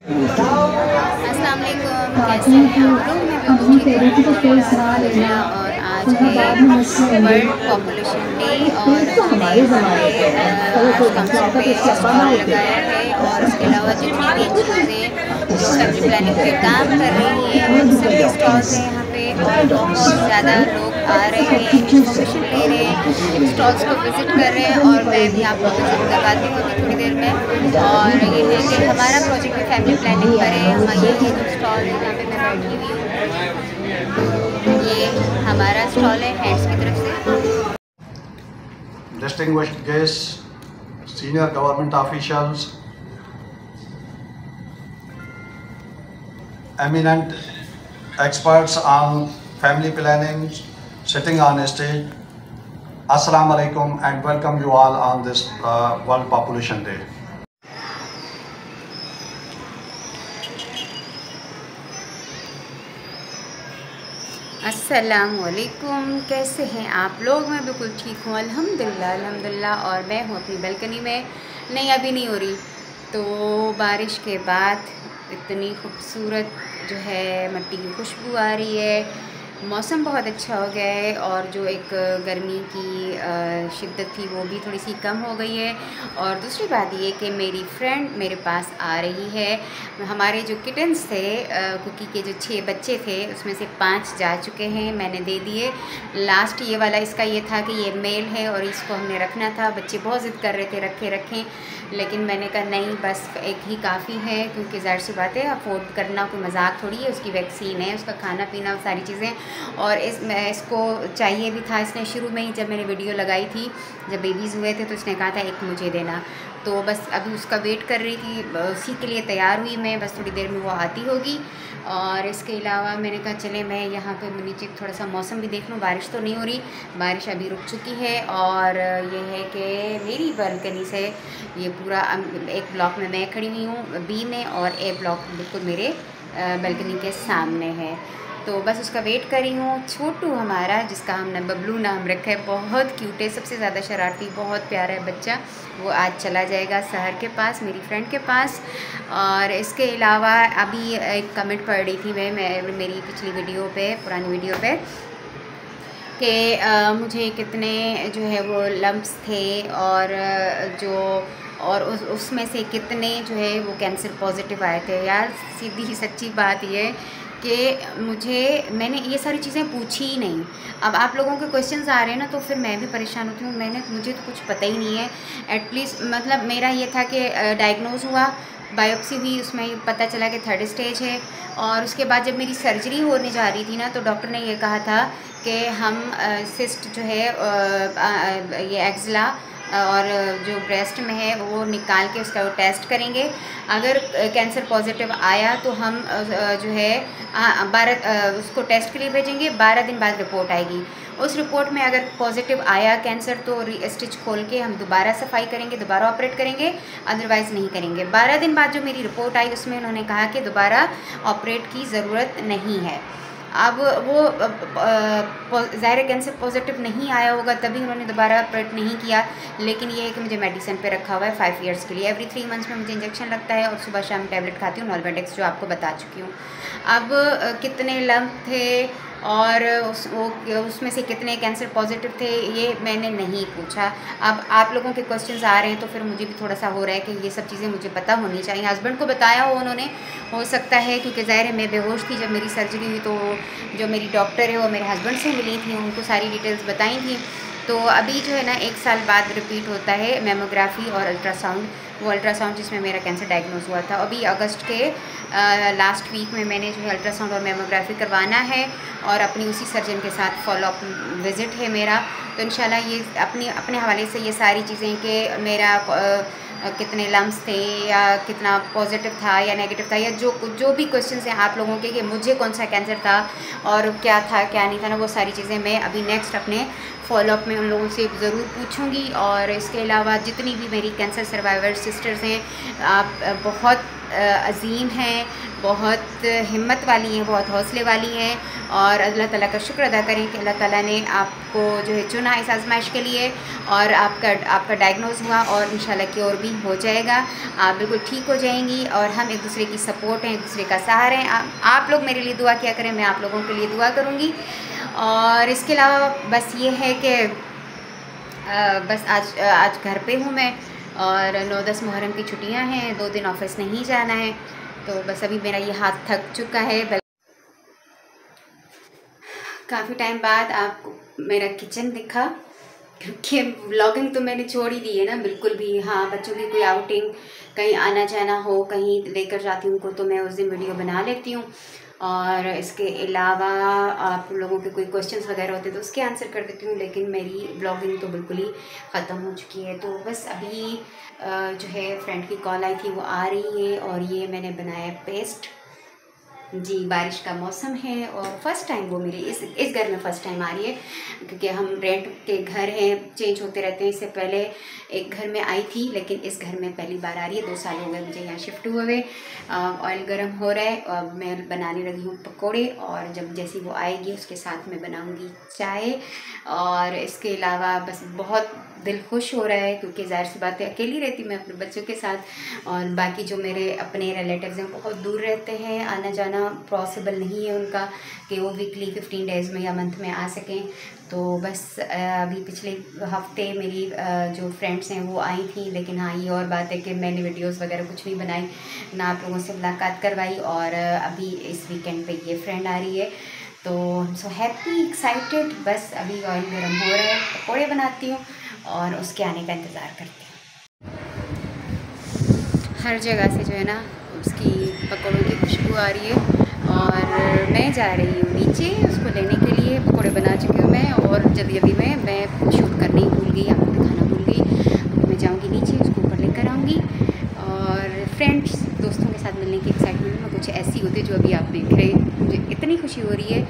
अस्सलाम वालेकुम, कैसे हैं आप लोग? मैं बिल्कुल ठीक हूँ अल्हम्दुलिल्लाह। और आज है वर्ल्ड पॉपुलेशन डे और हमने यहाँ पे आज काउंसिल पे स्टॉल लगाया है। और इसके अलावा जितनी भी चीज़ें जो फैमिली प्लानिंग पे काम कर रही हैं उन सभी स्टॉल्स हैं यहाँ पे। और बहुत ज़्यादा लोग आ रहे हैं, इंफॉर्मेशन ले रहे हैं, स्टॉल्स को विज़िट कर रहे हैं। और मैं भी आपको विज़िट करवाती हूँ अभी थोड़ी देर में। और ये है कि हमारा प्रोजेक्ट भी फैमिली प्लानिंग पर है। हम ये जो स्टॉल है जहाँ पे मैं बैठी हुई हूँ, ये हमारा स्टॉल है हैंड्स की तरफ से। Distinguished guests, senior government officials, eminent experts on family planning sitting on a stage. Assalamu alaikum and welcome you all on this World Population Day. अस्सलामुअलैकुम, कैसे हैं आप लोग? मैं बिल्कुल ठीक हूँ अल्हम्दुलिल्लाह। और मैं हूँ अपनी बालकनी में। नहीं, अभी नहीं हो रही। तो बारिश के बाद इतनी खूबसूरत जो है मिट्टी की खुशबू आ रही है, मौसम बहुत अच्छा हो गया है। और जो एक गर्मी की शिद्दत थी वो भी थोड़ी सी कम हो गई है। और दूसरी बात ये कि मेरी फ्रेंड मेरे पास आ रही है। हमारे जो किटन्स थे, कुकी के जो 6 बच्चे थे, उसमें से 5 जा चुके हैं, मैंने दे दिए। लास्ट ये वाला इसका ये था कि ये मेल है और इसको हमने रखना था। बच्चे बहुत ज़िद कर रहे थे रखें, लेकिन मैंने कहा नहीं, बस एक ही काफ़ी है। क्योंकि ज़ाहिर सी बात है, अफोर्ड करना कोई मजाक थोड़ी है। उसकी वैक्सीन है, उसका खाना पीना, सारी चीज़ें। और इसको चाहिए भी था। इसने शुरू में ही जब मैंने वीडियो लगाई थी, जब बेबीज़ हुए थे, तो इसने कहा था एक मुझे देना। तो बस अभी उसका वेट कर रही थी, उसी के लिए तैयार हुई मैं। बस थोड़ी देर में वो आती होगी। और इसके अलावा मैंने कहा चले मैं यहाँ पे नीचे थोड़ा सा मौसम भी देख लूँ। बारिश तो नहीं हो रही, बारिश अभी रुक चुकी है। और ये है कि मेरी बालकनी से ये पूरा एक ब्लॉक में मैं खड़ी हुई हूँ बी में, और ए ब्लॉक बिल्कुल मेरे बालकनी के सामने है। तो बस उसका वेट कर रही हूँ। छोटू हमारा, जिसका हमने बबलू नाम रखा है, बहुत क्यूट है, सबसे ज़्यादा शरारती, बहुत प्यारा है बच्चा। वो आज चला जाएगा सहर के पास, मेरी फ्रेंड के पास। और इसके अलावा अभी एक कमेंट पढ़ रही थी मैं मेरी पिछली वीडियो पे, पुरानी वीडियो पे, कि मुझे कितने जो है वो लम्प्स थे, और उसमें से कितने जो है वो कैंसर पॉजिटिव आए थे। यार सीधी सच्ची बात ये कि मैंने ये सारी चीज़ें पूछी ही नहीं। अब आप लोगों के क्वेश्चंस आ रहे हैं ना, तो फिर मैं भी परेशान होती हूँ। मुझे तो कुछ पता ही नहीं है। एटलीस्ट मतलब मेरा ये था कि डायग्नोज हुआ, बायोप्सी हुई, उसमें पता चला कि 3rd स्टेज है। और उसके बाद जब मेरी सर्जरी होने जा रही थी ना, तो डॉक्टर ने ये कहा था कि हम सिस्ट जो है ये एक्सला और जो ब्रेस्ट में है वो निकाल के उसका टेस्ट करेंगे। अगर कैंसर पॉजिटिव आया तो हम जो है 12 उसको टेस्ट के लिए भेजेंगे। 12 दिन बाद रिपोर्ट आएगी। उस रिपोर्ट में अगर पॉजिटिव आया कैंसर, तो स्टिच खोल के हम दोबारा सफाई करेंगे, दोबारा ऑपरेट करेंगे, अदरवाइज़ नहीं करेंगे। 12 दिन बाद जो मेरी रिपोर्ट आई, उसमें उन्होंने कहा कि दोबारा ऑपरेट की ज़रूरत नहीं है। अब वो ज़ाहिर कैंसर पॉजिटिव नहीं आया होगा, तभी उन्होंने दोबारा ऑपरेट नहीं किया। लेकिन ये है कि मुझे मेडिसिन पे रखा हुआ है 5 इयर्स के लिए। एवरी 3 मंथ्स में मुझे इंजेक्शन लगता है, और सुबह शाम टैबलेट खाती हूँ नॉल्वेडेक्स, जो आपको बता चुकी हूँ। अब कितने लम्प थे और उसमें से कितने कैंसर पॉजिटिव थे, ये मैंने नहीं पूछा। अब आप लोगों के क्वेश्चंस आ रहे हैं, तो फिर मुझे भी थोड़ा सा हो रहा है कि ये सब चीज़ें मुझे पता होनी चाहिए। हस्बैंड को बताया हो उन्होंने, हो सकता है, क्योंकि ज़ाहिर है मैं बेहोश थी जब मेरी सर्जरी हुई। तो जो मेरी डॉक्टर है वो मेरे हस्बैंड से मिली थी, उनको सारी डिटेल्स बताई थी। तो अभी जो है ना 1 साल बाद रिपीट होता है मेमोग्राफी और अल्ट्रासाउंड। वो अल्ट्रासाउंड जिसमें मेरा कैंसर डायग्नोज हुआ था। अभी अगस्त के लास्ट वीक में मैंने जो है अल्ट्रासाउंड और मेमोग्राफी करवाना है, और अपनी उसी सर्जन के साथ फॉलोअप विज़िट है मेरा। तो इंशाल्लाह ये अपने हवाले से ये सारी चीज़ें कि मेरा कितने लम्स थे, या कितना पॉजिटिव था या नेगेटिव था, या जो भी क्वेश्चंस हैं आप लोगों के कि मुझे कौन सा कैंसर था और क्या था क्या नहीं था ना, वो सारी चीज़ें मैं अभी नेक्स्ट अपने फॉलोअप में उन लोगों से ज़रूर पूछूंगी। और इसके अलावा जितनी भी मेरी कैंसर सर्वाइवर सिस्टर्स हैं, आप बहुत अजीम हैं, बहुत हिम्मत वाली हैं, बहुत हौसले वाली हैं। और अल्लाह ताला का शुक्र अदा करें कि अल्लाह ताला ने आपको जो है चुना इस आजमाइश के लिए, और आपका डायग्नोज हुआ, और इंशाल्लाह क्योर भी हो जाएगा, आप बिल्कुल ठीक हो जाएंगी। और हम एक दूसरे की सपोर्ट हैं, एक दूसरे का सहारा हैं। आप लोग मेरे लिए दुआ किया करें, मैं आप लोगों के लिए दुआ करूँगी। और इसके अलावा बस ये है कि बस आज घर पे हूँ मैं, और 9-10 मुहर्रम की छुट्टियाँ हैं, 2 दिन ऑफिस नहीं जाना है, तो बस अभी मेरा ये हाथ थक चुका है। काफ़ी टाइम बाद आपको मेरा किचन दिखा, क्योंकि व्लॉगिंग तो मैंने छोड़ ही दी है ना बिल्कुल भी। हाँ, बच्चों की कोई आउटिंग, कहीं आना जाना हो, कहीं लेकर जाती हूँ उनको, तो मैं उस दिन वीडियो बना लेती हूँ। और इसके अलावा आप लोगों के कोई क्वेश्चंस वगैरह होते तो उसके आंसर कर देती हूँ, लेकिन मेरी ब्लॉगिंग तो बिल्कुल ही ख़त्म हो चुकी है। तो बस अभी जो है फ्रेंड की कॉल आई थी, वो आ रही है। और ये मैंने बनाया पेस्ट जी, बारिश का मौसम है और फर्स्ट टाइम वो मेरी इस घर में फ़र्स्ट टाइम आ रही है, क्योंकि हम रेंट के घर हैं, चेंज होते रहते हैं। इससे पहले एक घर में आई थी, लेकिन इस घर में पहली बार आ रही है। 2 साल हो गए मुझे यहाँ शिफ्ट हुए हुए। ऑयल गर्म हो रहा है और मैं बनाने लगी हूँ पकोड़े, और जब जैसी वो आएगी उसके साथ मैं बनाऊँगी चाय। और इसके अलावा बस बहुत दिल खुश हो रहा है, क्योंकि ज़ाहिर सी बात है अकेली रहती मैं अपने बच्चों के साथ, और बाकी जो मेरे अपने रिलेटिव्स हैं बहुत दूर रहते हैं, आना जाना पॉसिबल नहीं है उनका कि वो वीकली 15 डेज़ में या मंथ में आ सकें। तो बस अभी पिछले हफ्ते मेरी जो फ्रेंड्स हैं वो आई थी, लेकिन हाँ ये और बात है कि मैंने वीडियोस वगैरह कुछ नहीं बनाई, ना आप लोगों से मुलाकात करवाई। और अभी इस वीकेंड पे ये फ्रेंड आ रही है, तो सो हैप्पी एक्साइटेड। बस अभी ऑयल गर्म हो रहा है, पकौड़े बनाती हूँ और उसके आने का इंतज़ार करती हूँ। हर जगह से जो है ना उसकी पकौड़ों की खुशबू आ रही है, और मैं जा रही हूँ नीचे उसको लेने के लिए। पकौड़े बना चुकी हूँ मैं, और जल्दी में मैं शूट करने ही भूल गई, आपको दिखाना भूल गई। तो मैं जाऊँगी नीचे, उसको ऊपर लेकर आऊँगी। और फ्रेंड्स दोस्तों के साथ मिलने की एक्साइटमेंट में कुछ ऐसी होती है जो अभी आप देख रहे हैं। मुझे इतनी खुशी हो रही है